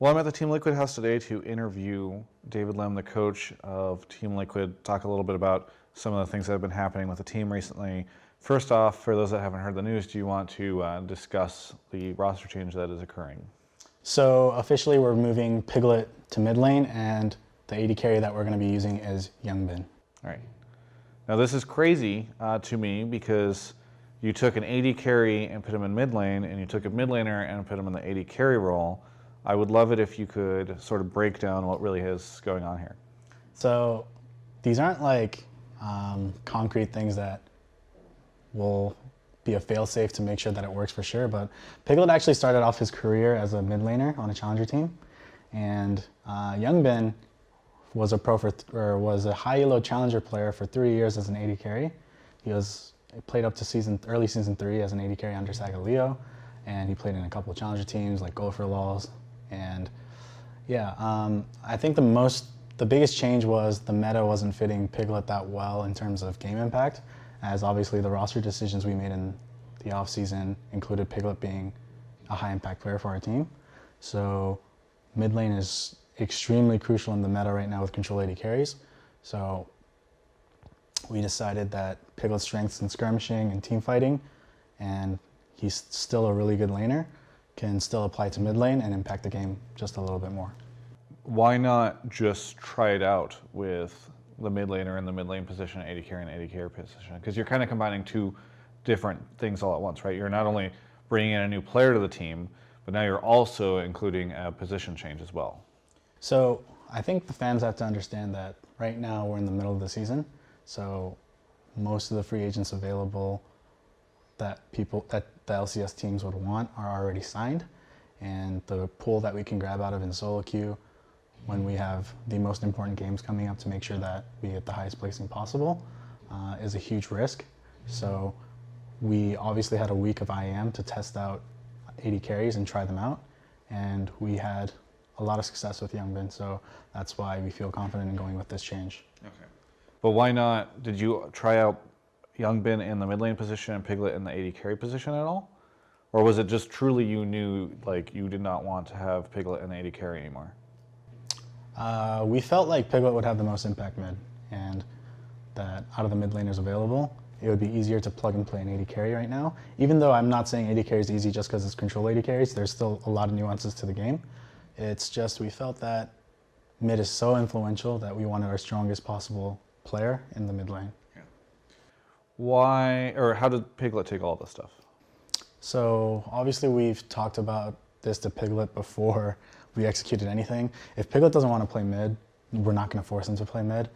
Well, I'm at the Team Liquid house today to interview David Lem, the coach of Team Liquid, talk a little bit about some of the things that have been happening with the team recently. First off, for those that haven't heard the news, do you want to discuss the roster change that is occurring? So officially we're moving Piglet to mid lane, and the AD carry that we're going to be using is Youngbin. All right. Now this is crazy to me because you took an AD carry and put him in mid lane, and you took a mid laner and put him in the AD carry role. I would love it if you could sort of break down what really is going on here. So these aren't like concrete things that will be a fail-safe to make sure that it works for sure, but Piglet actually started off his career as a mid laner on a challenger team, and Youngbin was was a high elo challenger player for 3 years as an AD carry. He played up to early season 3 as an AD carry under Sagaleo, and he played in a couple of challenger teams like Gopher Laws. And yeah, I think the biggest change was the meta wasn't fitting Piglet that well in terms of game impact, as obviously the roster decisions we made in the offseason included Piglet being a high impact player for our team. So mid lane is extremely crucial in the meta right now with control AD carries. So we decided that Piglet's strengths in skirmishing and team fighting, and he's still a really good laner, can still apply to mid lane and impact the game just a little bit more. Why not just try it out with the mid laner in the mid lane position, AD carry and AD carry position? Because you're kind of combining two different things all at once, right? You're not only bringing in a new player to the team, but now you're also including a position change as well. So I think the fans have to understand that right now we're in the middle of the season, so most of the free agents available that the LCS teams would want are already signed, and the pool that we can grab out of in solo queue when we have the most important games coming up to make sure that we get the highest placing possible is a huge risk. So we obviously had a week of IAM to test out AD carries and try them out, and we had a lot of success with Youngbin, so that's why we feel confident in going with this change. Okay. But why not, did you try out Youngbin in the mid lane position and Piglet in the AD carry position at all? Or was it just truly you knew like you did not want to have Piglet in the AD carry anymore? We felt like Piglet would have the most impact mid, and that out of the mid laners available, it would be easier to plug and play an AD carry right now. Even though I'm not saying AD carry is easy just because it's control AD carries, there's still a lot of nuances to the game. It's just we felt that mid is so influential that we wanted our strongest possible player in the mid lane. Yeah. Why, or how did Piglet take all this stuff? So obviously we've talked about this to Piglet before we executed anything. If Piglet doesn't want to play mid, we're not going to force him to play mid.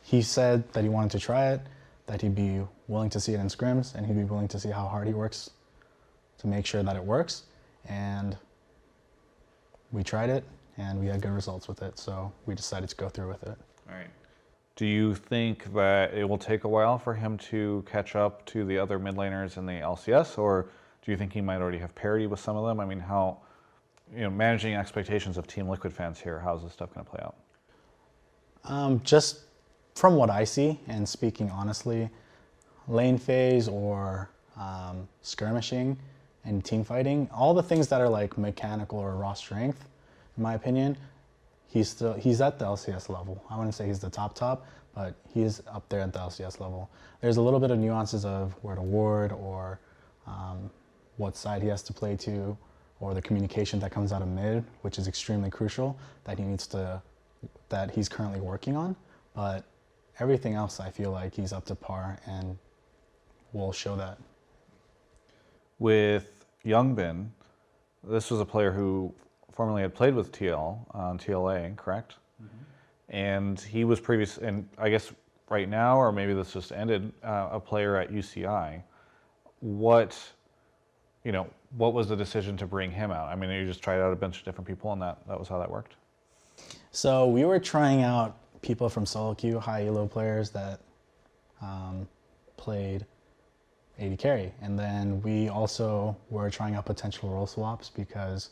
He said that he wanted to try it, that he'd be willing to see it in scrims, and he'd be willing to see how hard he works to make sure that it works. And we tried it, and we had good results with it, so we decided to go through with it. All right. Do you think that it will take a while for him to catch up to the other mid laners in the LCS, or do you think he might already have parity with some of them? I mean, how, managing expectations of Team Liquid fans here, how's this stuff going to play out? Just from what I see, and speaking honestly, lane phase or skirmishing and team fighting, all the things that are like mechanical or raw strength, in my opinion, he's at the LCS level. I wouldn't say he's the top, but he is up there at the LCS level. There's a little bit of nuances of where to ward or what side he has to play to, or the communication that comes out of mid, which is extremely crucial that he's currently working on. But everything else, I feel like he's up to par and will show that. With Youngbin, this was a player who formerly had played with TL on TLA, correct? Mm-hmm. And he was previous, and I guess right now, or maybe this just ended, a player at UCI. What was the decision to bring him out? I mean, you just tried out a bunch of different people, and that was how that worked? So we were trying out people from solo queue, high elo players that played AD carry. And then we also were trying out potential role swaps because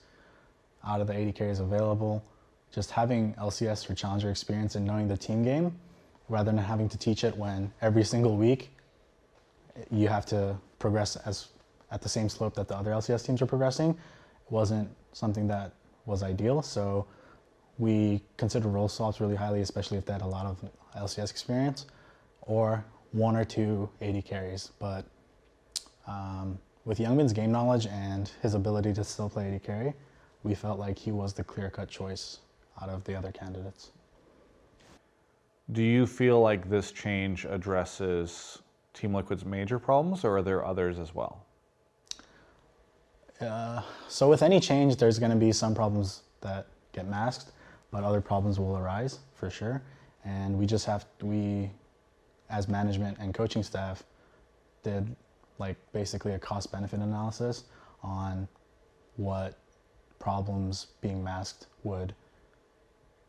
out of the AD carries available, just having LCS or Challenger experience and knowing the team game, rather than having to teach it when every single week you have to progress at the same slope that the other LCS teams are progressing, wasn't something that was ideal. So we considered role swaps really highly, especially if they had a lot of LCS experience, or 1 or 2 AD carries. But with Youngbin's game knowledge and his ability to still play AD carry, we felt like he was the clear-cut choice out of the other candidates. Do you feel like this change addresses Team Liquid's major problems, or are there others as well? So with any change, there's going to be some problems that get masked, but other problems will arise for sure. And we, as management and coaching staff, did like basically a cost-benefit analysis on what problems being masked would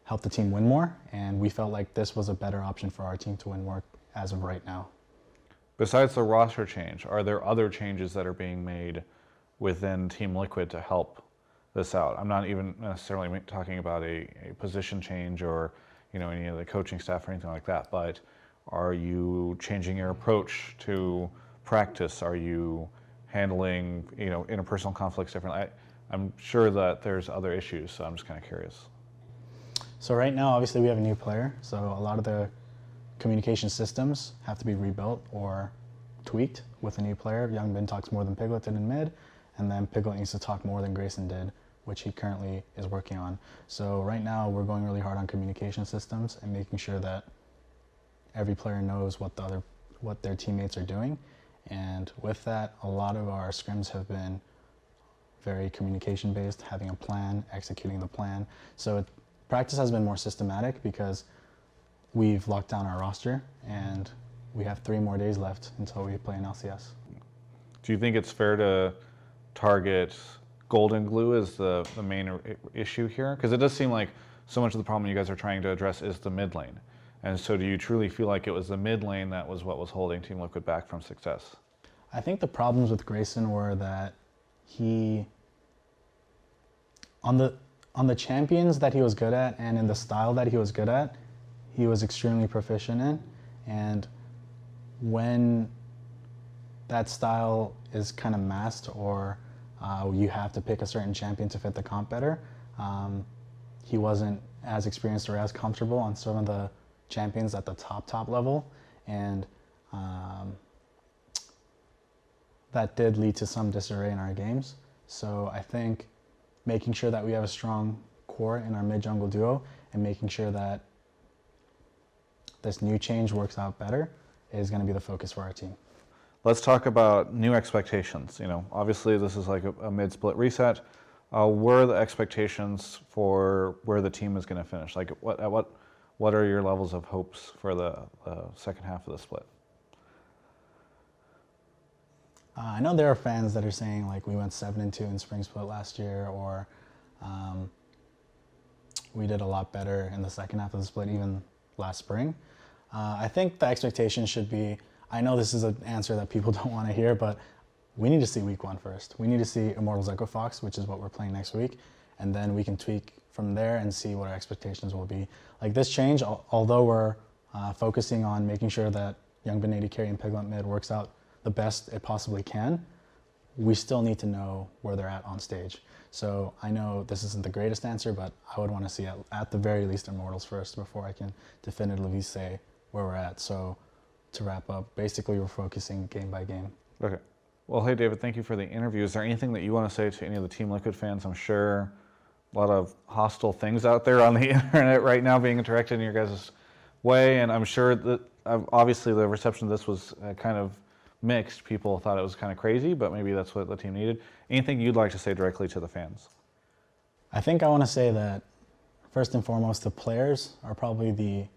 help the team win more, and we felt like this was a better option for our team to win more as of right now. Besides the roster change, are there other changes that are being made within Team Liquid to help this out? I'm not even necessarily talking about a position change or any of the coaching staff or anything like that, but are you changing your approach to practice? Are you handling interpersonal conflicts differently? I'm sure that there's other issues, so I'm just kind of curious. So right now, obviously, we have a new player, so a lot of the communication systems have to be rebuilt or tweaked with a new player. Youngbin talks more than Piglet did in mid, and then Piglet needs to talk more than Grayson did, which he currently is working on. So right now, we're going really hard on communication systems and making sure that every player knows what their teammates are doing. And with that, a lot of our scrims have been very communication-based, having a plan, executing the plan. So practice has been more systematic because we've locked down our roster and we have 3 more days left until we play in LCS. Do you think it's fair to target golden glue as the main issue here? Because it does seem like so much of the problem you guys are trying to address is the mid lane. And so do you truly feel like it was the mid lane that was what was holding Team Liquid back from success? I think the problems with Grayson were that he, on the champions that he was good at and in the style that he was good at, he was extremely proficient in. And when that style is kind of masked or you have to pick a certain champion to fit the comp better, he wasn't as experienced or as comfortable on some of the champions at the top level. And that did lead to some disarray in our games. So I think making sure that we have a strong core in our mid-jungle duo and making sure that this new change works out better is going to be the focus for our team. Let's talk about new expectations. Obviously this is like a mid-split reset. What are the expectations for where the team is going to finish? Like what are your levels of hopes for the second half of the split? I know there are fans that are saying like we went 7-2 in spring split last year, or we did a lot better in the second half of the split even last spring. I think the expectation should be, I know this is an answer that people don't want to hear, but we need to see week 1 first. We need to see Immortals Echo Fox, which is what we're playing next week, and then we can tweak from there and see what our expectations will be. Like this change, although we're focusing on making sure that Youngbin AD carry and Piglet mid works out the best it possibly can, we still need to know where they're at on stage. So I know this isn't the greatest answer, but I would want to see at the very least Immortals first before I can definitively say where we're at. So to wrap up, basically we're focusing game by game. Okay. Well, hey David, thank you for the interview. Is there anything that you want to say to any of the Team Liquid fans? I'm sure a lot of hostile things out there on the internet right now being directed in your guys' way, and I'm sure that obviously the reception of this was kind of mixed. People thought it was kind of crazy, but maybe that's what the team needed. Anything you'd like to say directly to the fans? I think I want to say that first and foremost, the players are probably the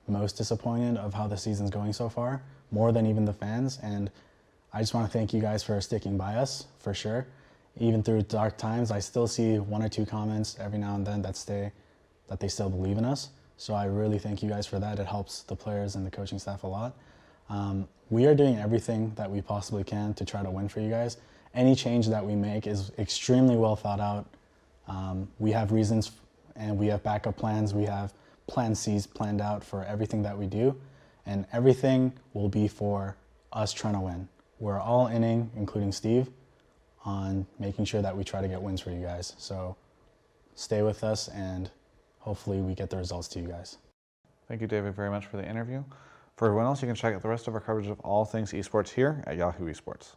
most disappointed of how the season's going so far, more than even the fans. And I just want to thank you guys for sticking by us, for sure. Even through dark times, I still see 1 or 2 comments every now and then that they still believe in us. So I really thank you guys for that. It helps the players and the coaching staff a lot. We are doing everything that we possibly can to try to win for you guys. Any change that we make is extremely well thought out. We have reasons and we have backup plans. We have plan C's planned out for everything that we do, and everything will be for us trying to win. We're all inning, including Steve, on making sure that we try to get wins for you guys. So stay with us, and hopefully we get the results to you guys. Thank you, David, very much for the interview. For everyone else, you can check out the rest of our coverage of all things esports here at Yahoo Esports.